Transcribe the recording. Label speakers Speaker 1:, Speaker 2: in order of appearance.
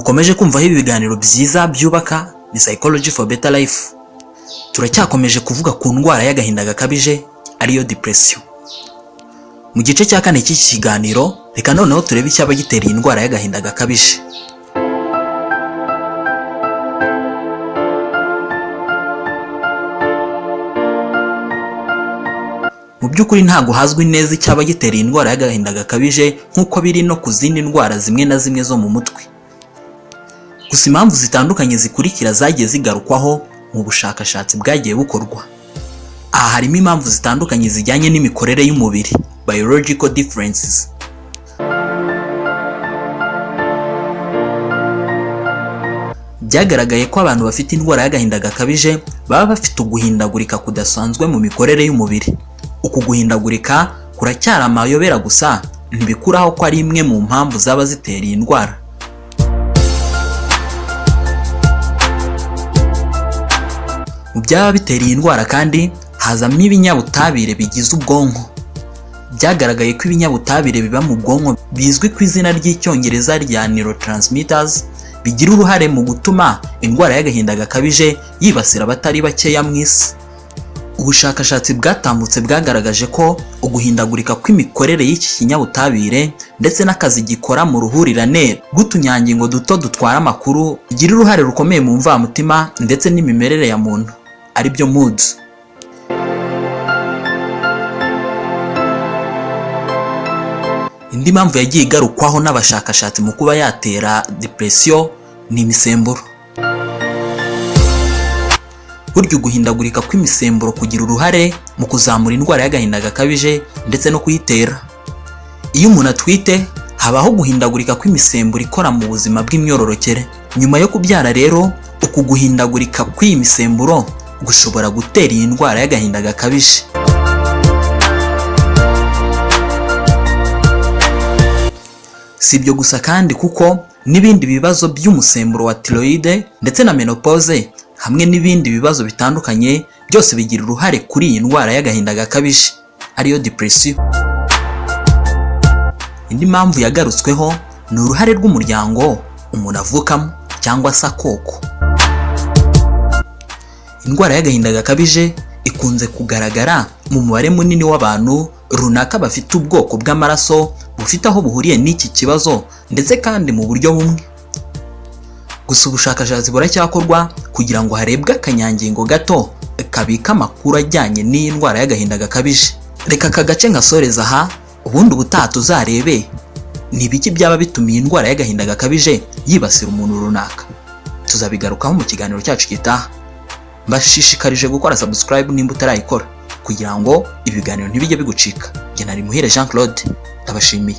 Speaker 1: mukomeje kumvaho ibi biganiro byiza byubaka ni psychology for better life. Turacyakomeje kuvuga ku ndwara y'agahinda gakabije ariyo depression. Mu gice cya kane cy'iki kiganiro reka noneho turebe icyaba gitera iyi ndwara y'agahinda gakabije. Mu by'ukuri ntago hazwi neza icyaba gitera iyi ndwara y'agahinda gakabije nk'uko biri no ku zindi ndwara zimwe na zimwe zo mu mutwe. Gusa impamvu zitandukanye zikurikira zagiye zigarukwaho mu bushakashatsi bwagiye bukorwa. Aha harimo impamvu zitandukanye zijyanye n'imikorere y'umubiri, biological differences. Byagaragaye ko abantu bafite indwara y'agahinda gakabije baba bafite uguhindagurika kudasanzwe mu mikorere y'umubiri. Uku guhindagurika kuracyari amayobera gusa ntibikuraho ko ari imwe mu mpamvu zaba zitera iyi ndwara. Mu byaba bitera iyi ndwara kandi hazamo ibinyabutabire bigize ubwonko. Byagaragaye ko ibinyabutabire biba mu bwonko bizwi ku izina ry'icyongereza rya neurotransmitters bigira uruhare mu gutuma indwara y'agahinda gakabije yibasira abatari bakeya mu isi. Ubushakashatsi bwatambutse bwagaragaje ko uguhindagurika kw'imikorere y'iki kinyabutabire ndetse n'akazi gikora mu ruhurirane rw'utunyangingo duto dutwara amakuru bigira uruhare rukomeye mu mvamutima ndetse n'imimerere ya muntu, ari byo moods. Indi mpamvu yagiye igarukwaho n'abashakashatsi mu kuba yatera depression ni imisemburo. Burya uguhindagurika kw'imisemburo kugira uruhare mu kuzamura indwara y'agahinda gakabije ndetse no kuyitera. Iyo umuntu atwite habaho guhindagurika kw'imisemburo ikora mu buzima bw'imyororokere. Nyuma yo kubyara rero uku guhindagurika kw'iyi misemburo gushobora gutera iyi ndwara y'agahinda gakabije. Si ibyo gusa kandi kuko n'ibindi bibazo by'umusemburo wa thyroid ndetse na menopause hamwe n'ibindi bibazo bitandukanye byose bigira uruhare kuri iyi ndwara y'agahinda gakabije ariyo depression. Indi mpamvu yagarutsweho ni uruhare rw'umuryango umuntu avukamo cyangwa se akoko. Indwara y'agahinda gakabije ikunze kugaragara mu mubare munini w'abantu runaka bafite ubwoko bw'amaraso bufite aho buhuriye n'iki kibazo ndetse kandi mu buryo bumwe. Gusa ubushakashatsi buracyakorwa kugira ngo harebwe akanyangingo gato kabika amakuru ajyanye n'iyi ndwara y'agahinda gakabije. Reka aka gace ngasoreza aha, ubundi ubutaha tuzarebe ni ibiki byaba bituma iyi ndwara y'agahinda gakabije yibasira umuntu runaka. Tuzabigarukaho mu kiganiro cyacu gitaha. Mbashishikarije gukora subscribe nimba utarayikora kugira ngo ibiganiro ntibijye bigucika. Jye nari Muhire Jean Claude, ndabashimiye.